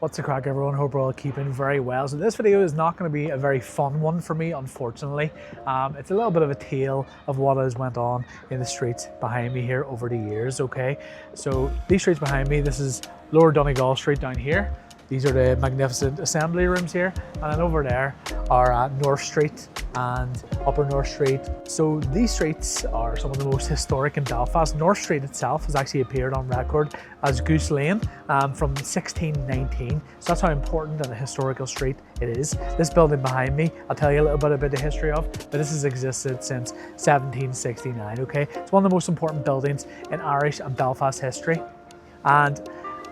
What's the crack, everyone? Hope we're all keeping very well. So this video is not going to be a very fun one for me, unfortunately. It's a little bit of a tale of what has went on in the streets behind me here over the years, okay? So these streets behind me, this is Lower Donegall Street down here. These are the magnificent assembly rooms here. And then over there are North Street and Upper North Street. So these streets are some of the most historic in Belfast. North Street itself has actually appeared on record as Goose Lane from 1619. So that's how important and a historical street it is. This building behind me, I'll tell you a little bit about the history of, but this has existed since 1769, okay? It's one of the most important buildings in Irish and Belfast history. And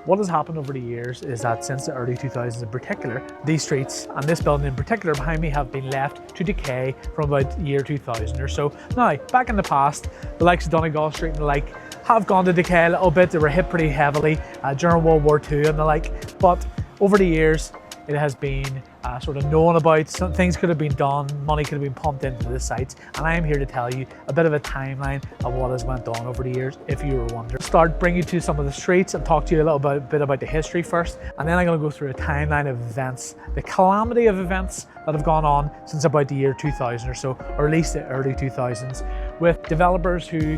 what has happened over the years is that since the early 2000s in particular, these streets and this building in particular behind me have been left to decay from about year 2000 or so. Now, back in the past, the likes of Donegall Street and the like have gone to decay a little bit. They were hit pretty heavily during World War II and the like, but over the years, it has been sort of known about. Some things could have been done, money could have been pumped into the sites, and I am here to tell you a bit of a timeline of what has went on over the years, if you were wondering. Start bring you to some of the streets and talk to you a little bit about the history first, and then I'm going to go through a timeline of events, the calamity of events that have gone on since about the year 2000 or so, or at least the early 2000s, with developers who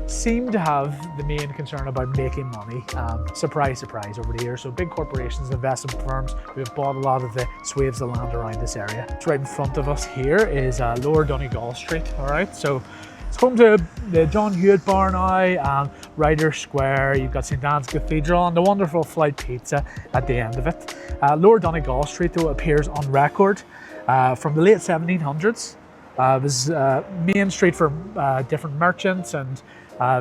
seem to have the main concern about making money. Surprise, surprise, over the years. So big corporations, investment firms who have bought a lot of the swathes of land around this area. It's right in front of us here is Lower Donegall Street, all right? So it's home to the John Hewitt Bar now, Ryder Square, you've got St. Anne's Cathedral and the wonderful Flight Pizza at the end of it. Lower Donegall Street, though, appears on record from the late 1700s. It was main street for different merchants and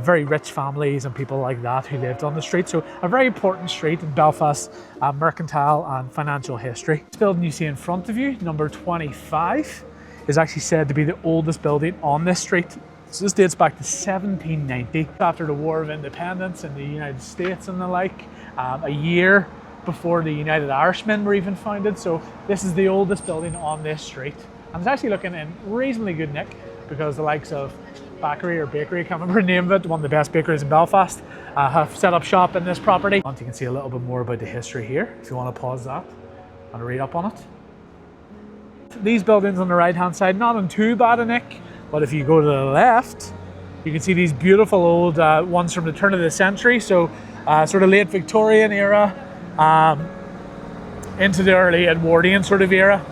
very rich families and people like that who lived on the street. So a very important street in Belfast mercantile and financial history. This building you see in front of you, number 25, is actually said to be the oldest building on this street. So this dates back to 1790, after the War of Independence in the United States and the like, a year before the United Irishmen were even founded. So this is the oldest building on this street. And it's actually looking in reasonably good nick because the likes of Bakery, I can't remember the name of it, one of the best bakeries in Belfast, have set up shop in this property. You can see a little bit more about the history here, if you want to pause that and read up on it. These buildings on the right hand side, not in too bad a nick, but if you go to the left, you can see these beautiful old ones from the turn of the century, so sort of late Victorian era into the early Edwardian sort of era.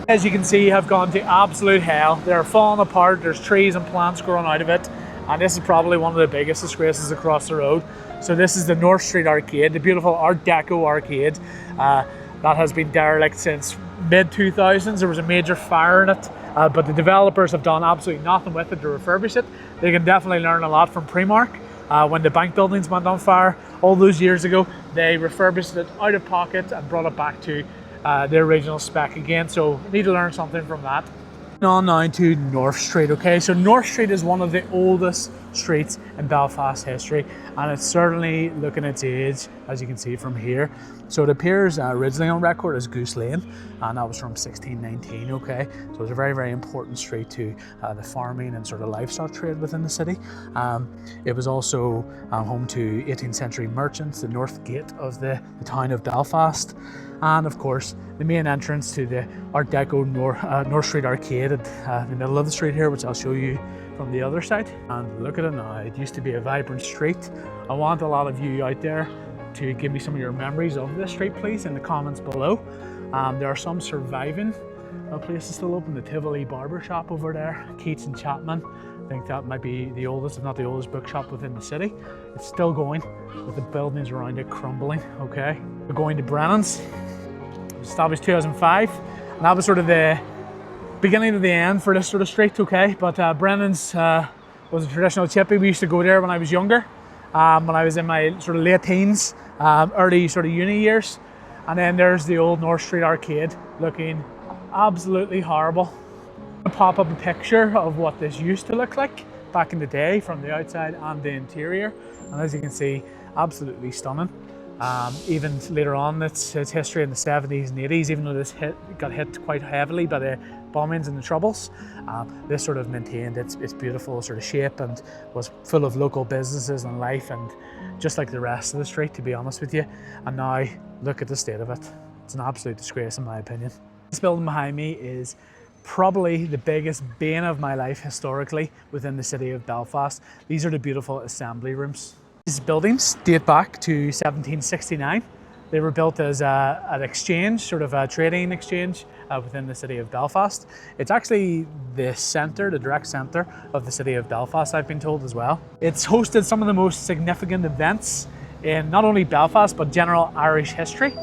As you can see, have gone to absolute hell. They're falling apart, there's trees and plants growing out of it, and this is probably one of the biggest disgraces across the road. So this is the North Street Arcade, the beautiful Art Deco arcade that has been derelict since mid-2000s. There was a major fire in it, but the developers have done absolutely nothing with it to refurbish it. They can definitely learn a lot from Primark. When the bank buildings went on fire all those years ago, they refurbished it out of pocket and brought it back to the original spec again, so need to learn something from that. On now to North Street, okay? So North Street is one of the oldest streets in Belfast history, and it's certainly looking its age, as you can see from here. So it appears originally on record as Goose Lane, and that was from 1619, okay? So it's a very, very important street to the farming and sort of livestock trade within the city. It was also home to 18th century merchants, the north gate of the town of Belfast. And of course, the main entrance to the Art Deco North Street Arcade at the middle of the street here, which I'll show you from the other side. And look at it now, it used to be a vibrant street. I want a lot of you out there to give me some of your memories of this street, please, in the comments below. There are some surviving places still open, the Tivoli Barber Shop over there, Keats and Chapman. I think that might be the oldest, if not the oldest, bookshop within the city. It's still going, with the buildings around it crumbling, okay? We're going to Brennan's, established 2005, and that was sort of the beginning of the end for this sort of street, okay? But Brennan's was a traditional chippy. We used to go there when I was younger, when I was in my sort of late teens, early sort of uni years. And then there's the old North Street Arcade, looking absolutely horrible. I'll pop up a picture of what this used to look like back in the day from the outside and the interior. And as you can see, absolutely stunning. Even later on, its history in the 70s and 80s, even though this got hit quite heavily by the bombings and the Troubles, this sort of maintained its beautiful sort of shape and was full of local businesses and life, and just like the rest of the street, to be honest with you. And now look at the state of it. It's an absolute disgrace in my opinion. This building behind me is probably the biggest bane of my life historically within the city of Belfast. These are the beautiful assembly rooms. These buildings date back to 1769. They were built as an exchange, sort of a trading exchange within the city of Belfast. It's actually the centre, the direct centre of the city of Belfast, I've been told as well. It's hosted some of the most significant events in not only Belfast, but general Irish history.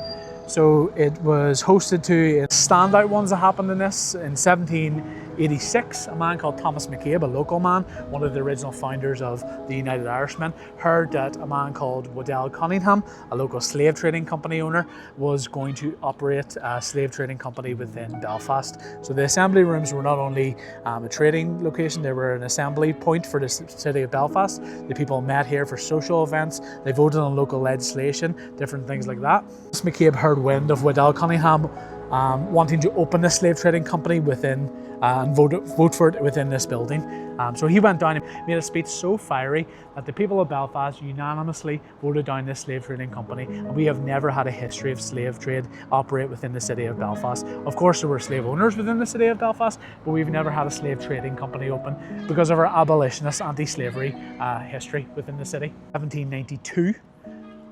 So it was hosted to standout ones that happened in this. In 1786, a man called Thomas McCabe, a local man, one of the original founders of the United Irishmen, heard that a man called Waddell Cunningham, a local slave trading company owner, was going to operate a slave trading company within Belfast. So the assembly rooms were not only a trading location, they were an assembly point for the city of Belfast. The people met here for social events, they voted on local legislation, different things like that. Thomas McCabe heard wind of Waddell Cunningham wanting to open a slave trading company within and vote for it within this building. So he went down and made a speech so fiery that the people of Belfast unanimously voted down this slave trading company, and we have never had a history of slave trade operate within the city of Belfast. Of course there were slave owners within the city of Belfast, but we've never had a slave trading company open because of our abolitionist anti-slavery history within the city. 1792,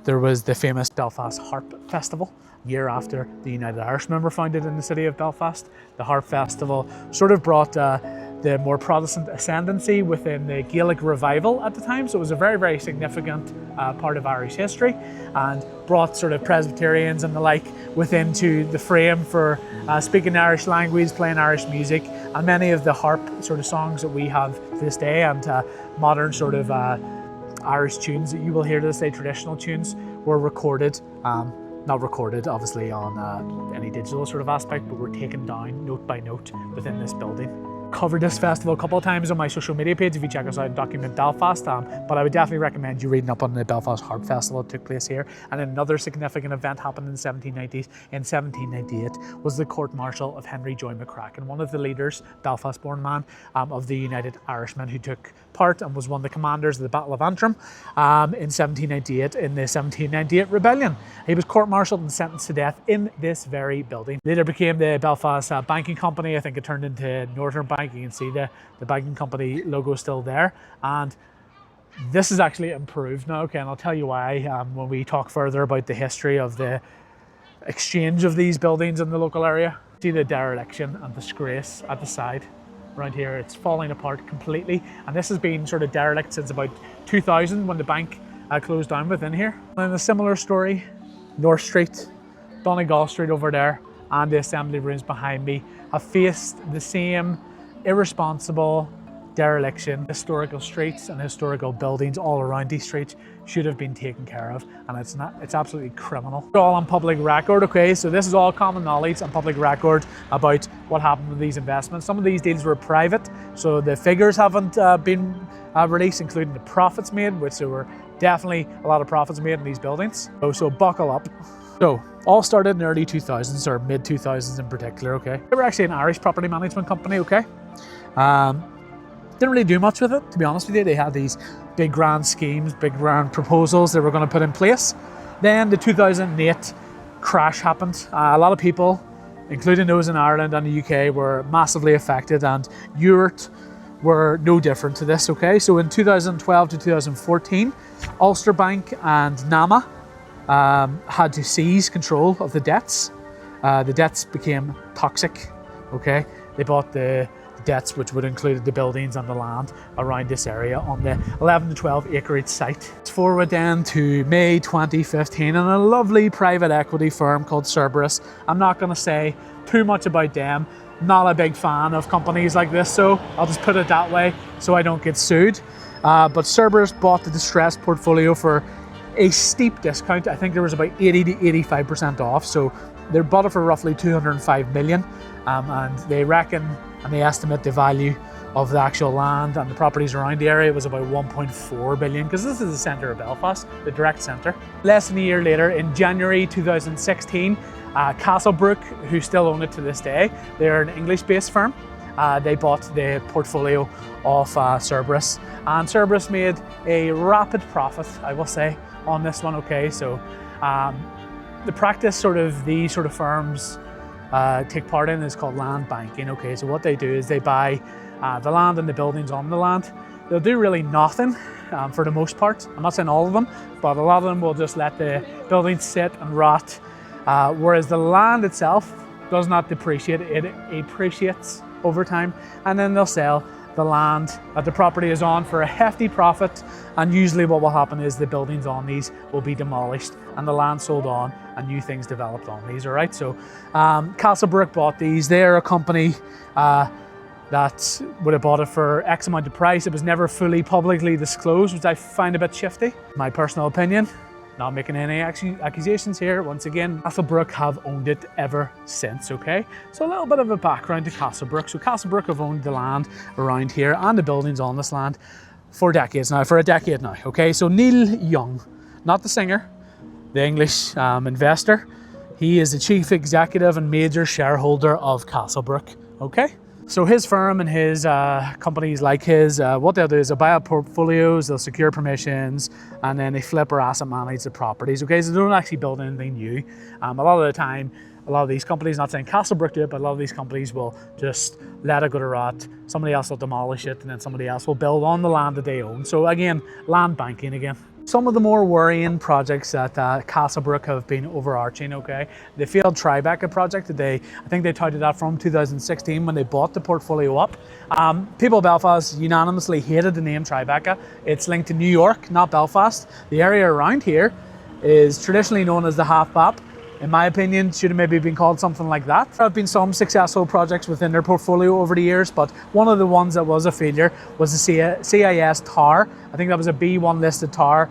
there was the famous Belfast Harp Festival, year after the United Irishmen were founded in the city of Belfast. The Harp Festival sort of brought the more Protestant ascendancy within the Gaelic revival at the time, so it was a very, very significant part of Irish history, and brought sort of Presbyterians and the like within to the frame for speaking Irish language, playing Irish music, and many of the harp sort of songs that we have to this day, and modern sort of Irish tunes that you will hear to this day, traditional tunes, were recorded. Not recorded obviously on any digital sort of aspect, but were taken down note by note within this building. Covered this festival a couple of times on my social media page if you check us out and Document Belfast, but I would definitely recommend you reading up on the Belfast Harp Festival that took place here. And another significant event happened in the 1790s. In 1798 was the court-martial of Henry Joy McCracken, one of the leaders, Belfast-born man, of the United Irishmen, who took part and was one of the commanders of the Battle of Antrim in 1798 in the 1798 rebellion. He was court-martialed and sentenced to death in this very building. Later became the Belfast Banking Company. I think it turned into Northern Bank. You can see the banking company logo still there, and this is actually improved now, okay, and I'll tell you why when we talk further about the history of the exchange of these buildings in the local area. See the dereliction and disgrace at the side around here. It's falling apart completely, and this has been sort of derelict since about 2000 when the bank closed down within here. And a similar story, North Street, Donegall Street over there, and the assembly rooms behind me have faced the same irresponsible dereliction. Historical streets and historical buildings all around these streets should have been taken care of, and it's absolutely criminal. It's all on public record, okay, so this is all common knowledge on public record about what happened with these investments. Some of these deals were private, so the figures haven't been released, including the profits made, which there were definitely a lot of profits made in these buildings. So buckle up. So, all started in the early 2000s, or mid 2000s in particular, okay? They were actually an Irish property management company, okay? Didn't really do much with it, to be honest with you. They had these big grand schemes, big grand proposals they were going to put in place. Then the 2008 crash happened. A lot of people, including those in Ireland and the UK, were massively affected, and Europe were no different to this, okay? So in 2012 to 2014, Ulster Bank and NAMA had to seize control of the debts. The debts became toxic, okay? They bought the debts, which would include the buildings and the land around this area on the 11 to 12 acreage site. Fast forward then to May 2015, and a lovely private equity firm called Cerberus. I'm not going to say too much about them. Not a big fan of companies like this, so I'll just put it that way so I don't get sued. But Cerberus bought the distressed portfolio for a steep discount. I think there was about 80 to 85% off, so they bought it for roughly 205 million, and they reckon and they estimate the value of the actual land and the properties around the area was about 1.4 billion, because this is the centre of Belfast, the direct centre. Less than a year later, in January 2016, Castlebrook, who still own it to this day, they're an English-based firm. They bought the portfolio of Cerberus, and Cerberus made a rapid profit, I will say, on this one. Okay, so the practice these sort of firms take part in is called land banking. Okay, so what they do is they buy the land and the buildings on the land. They'll do really nothing for the most part. I'm not saying all of them, but a lot of them will just let the buildings sit and rot, whereas the land itself does not depreciate, it appreciates over time, and then they'll sell the land that the property is on for a hefty profit, and usually what will happen is the buildings on these will be demolished and the land sold on and new things developed on these. All right, so Castlebrook bought these. They're a company that would have bought it for X amount of price. It was never fully publicly disclosed, which I find a bit shifty. My personal opinion, not making any accusations here. Once again, Castlebrook have owned it ever since, okay? So a little bit of a background to Castlebrook. So Castlebrook have owned the land around here and the buildings on this land for a decade now, okay? So Neil Young, not the singer, the English investor, he is the chief executive and major shareholder of Castlebrook, okay? So his firm and his companies like his, what they'll do is they'll buy up portfolios, they'll secure permissions, and then they flip or asset manage the properties. Okay, so they don't actually build anything new. A lot of the time, a lot of these companies, not saying Castlebrook do it, but a lot of these companies will just let it go to rot. Somebody else will demolish it, and then somebody else will build on the land that they own. So again, land banking again. Some of the more worrying projects that Castlebrook have been overarching, okay? The failed Tribeca project, I think they touted that from 2016 when they bought the portfolio up. People of Belfast unanimously hated the name Tribeca. It's linked to New York, not Belfast. The area around here is traditionally known as the Half Bap. In my opinion, should have maybe been called something like that. There have been some successful projects within their portfolio over the years, but one of the ones that was a failure was the CIS Tower. I think that was a B1 listed tower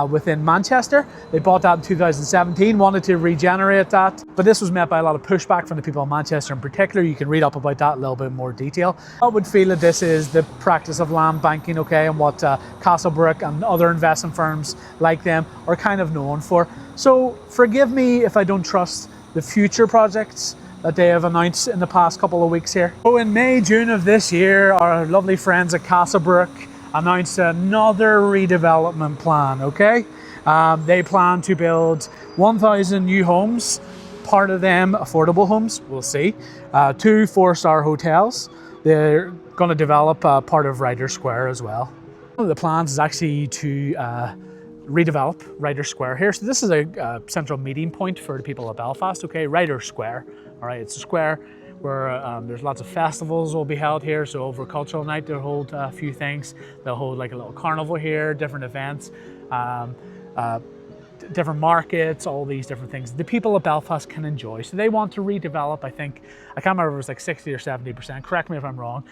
within Manchester. They bought that in 2017, wanted to regenerate that, but this was met by a lot of pushback from the people of Manchester in particular. You can read up about that in a little bit more detail. I would feel that this is the practice of land banking, okay, and what Castlebrook and other investment firms like them are kind of known for. So forgive me if I don't trust the future projects that they have announced in the past couple of weeks here. So in May, June of this year, our lovely friends at Castlebrook announced another redevelopment plan, okay? They plan to build 1,000 new homes, part of them affordable homes, we'll see, 2 4-star hotels. They're going to develop part of Ryder Square as well. One of the plans is actually to redevelop Ryder Square here. So this is a central meeting point for the people of Belfast, okay? Ryder Square, all right, it's a square where there's lots of festivals will be held here. So over cultural night, they'll hold a few things. They'll hold like a little carnival here, different events, different markets, all these different things the people of Belfast can enjoy. So they want to redevelop, I think, I can't remember if it was like 60 or 70%, correct me if I'm wrong,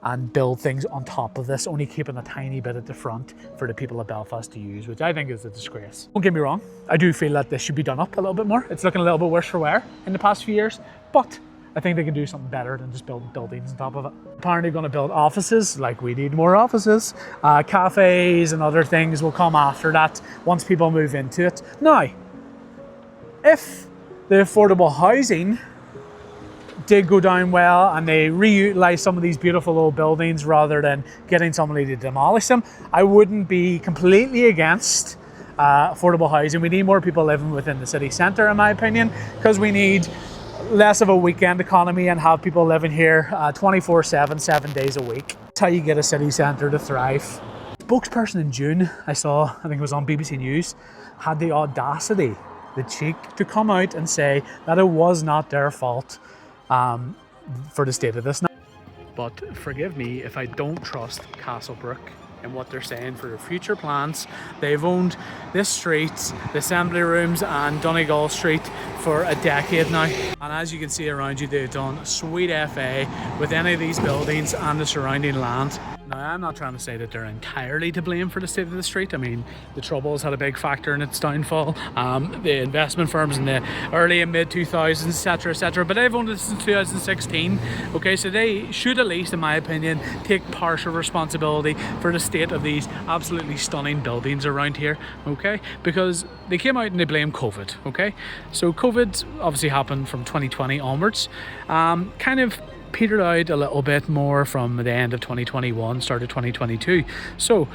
and build things on top of this, only keeping a tiny bit at the front for the people of Belfast to use, which I think is a disgrace. Don't get me wrong, I do feel that this should be done up a little bit more. It's looking a little bit worse for wear in the past few years, but I think they can do something better than just building buildings on top of it. Apparently going to build offices, like we need more offices. Cafes and other things will come after that once people move into it. Now, if the affordable housing did go down well and they reutilize some of these beautiful old buildings rather than getting somebody to demolish them, I wouldn't be completely against affordable housing. We need more people living within the city centre, in my opinion, because we need less of a weekend economy and have people living here 24/7, 7 days a week. That's how you get a city centre to thrive. Spokesperson in June, I saw, I think it was on BBC News, had the audacity, the cheek, to come out and say that it was not their fault for the state of this. But forgive me if I don't trust Castlebrook and what they're saying for their future plans. They've owned this street, the Assembly Rooms and Donegall Street for a decade now. And as you can see around you, they've done sweet FA with any of these buildings and the surrounding land. Now, I'm not trying to say that they're entirely to blame for the state of the street. I mean, the Troubles had a big factor in its downfall. The investment firms in the early and mid 2000s, etc., but they've owned it since 2016. Okay, so they should, at least in my opinion, take partial responsibility for the state of these absolutely stunning buildings around here. Okay, because they came out and they blamed COVID. Okay, so COVID obviously happened from 2020 onwards. Kind of petered out a little bit more from the end of 2021, start of 2022. So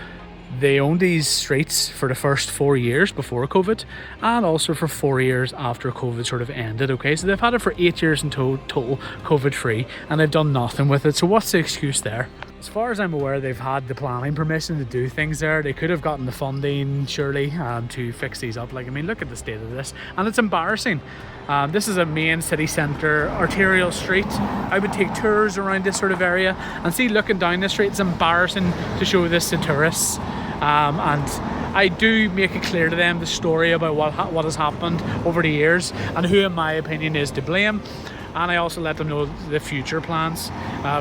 they owned these streets for the first 4 years before COVID, and also for 4 years after COVID sort of ended. Okay, so they've had it for 8 years in total, COVID free, and they've done nothing with it. So what's the excuse there? As far as I'm aware, they've had the planning permission to do things there. They could have gotten the funding, surely, to fix these up. Like, I mean, look at the state of this, and it's embarrassing. This is a main city centre, arterial street. I would take tours around this sort of area and see, looking down the street, it's embarrassing to show this to tourists. And I do make it clear to them the story about what has happened over the years and who, in my opinion, is to blame. And I also let them know the future plans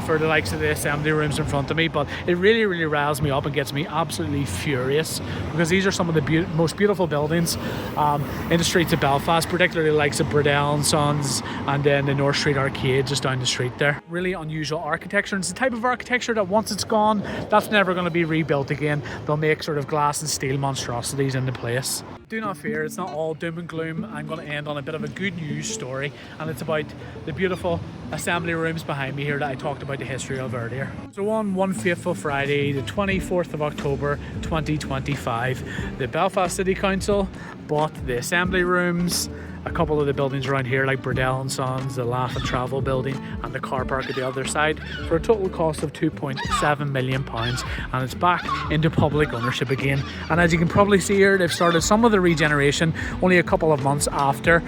for the likes of the assembly rooms in front of me. But it really, really riles me up and gets me absolutely furious, because these are some of the most beautiful buildings in the streets of Belfast, particularly the likes of Burdell and Sons, and then the North Street Arcade just down the street there. Really unusual architecture, and it's the type of architecture that once it's gone, that's never going to be rebuilt again. They'll make sort of glass and steel monstrosities into place. Do not fear, it's not all doom and gloom. I'm going to end on a bit of a good news story, and it's about the beautiful assembly rooms behind me here that I talked about the history of earlier. So on one fateful Friday, the 24th of October 2025, the Belfast City Council bought the assembly rooms, a couple of the buildings around here like Burdell and Sons, the Laugh and Travel building, and the car park at the other side, for a total cost of £2.7 million, and it's back into public ownership again. And as you can probably see here, they've started some of the regeneration only a couple of months after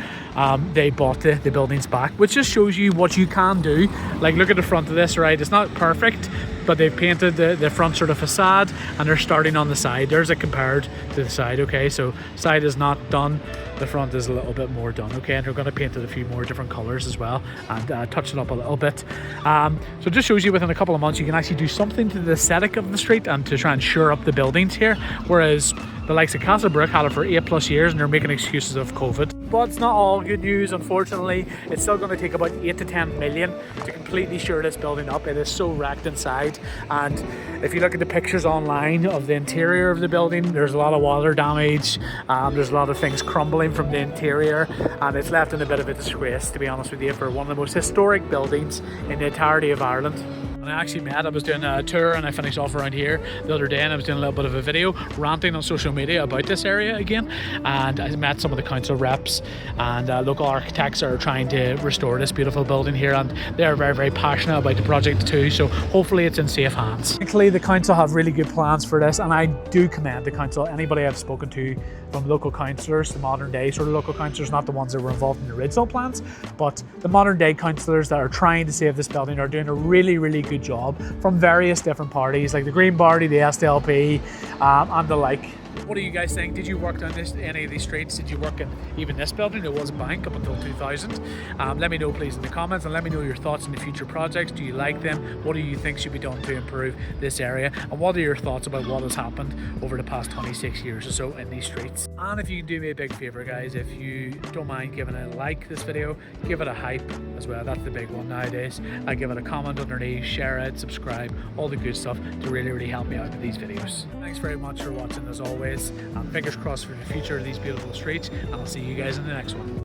they bought the buildings back, which just shows you what you can do. Like, look at the front of this, right? It's not perfect, but they've painted the front sort of facade, and they're starting on the side. There's it compared to the side. Okay, so side is not done, the front is a little bit more done. Okay, and they're going to paint it a few more different colors as well, and touch it up a little bit. So it just shows you within a couple of months you can actually do something to the aesthetic of the street and to try and shore up the buildings here, whereas the likes of Castlebrook had it for 8+ years and they're making excuses of COVID. But it's not all good news, unfortunately. It's still going to take about 8 to 10 million to completely shore this building up. It is so wrecked inside, and if you look at the pictures online of the interior of the building, there's a lot of water damage, there's a lot of things crumbling from the interior, and it's left in a bit of a disgrace, to be honest with you, for one of the most historic buildings in the entirety of Ireland. And I was doing a tour, and I finished off around here the other day, and I was doing a little bit of a video ranting on social media about this area again, and I met some of the council reps and local architects that are trying to restore this beautiful building here, and they're very, very passionate about the project too, so hopefully it's in safe hands. Thankfully, the council have really good plans for this, and I do commend the council. Anybody I've spoken to from local councillors, the modern day sort of local councillors, not the ones that were involved in the original plans, but the modern day councillors that are trying to save this building, are doing a really, really good job, from various different parties like the Green Party, the SDLP, and the like. What do you guys think? Did you work down any of these streets? Did you work in even this building? It was a bank up until 2000. Let me know please in the comments, and let me know your thoughts on the future projects. Do you like them? What do you think should be done to improve this area? And what are your thoughts about what has happened over the past 26 years or so in these streets? And if you can do me a big favor, guys, if you don't mind giving it a like this video, give it a hype as well. That's the big one nowadays. Give it a comment underneath, share it, subscribe, all the good stuff to really, really help me out with these videos. Thanks very much for watching as always, and fingers crossed for the future of these beautiful streets, and I'll see you guys in the next one.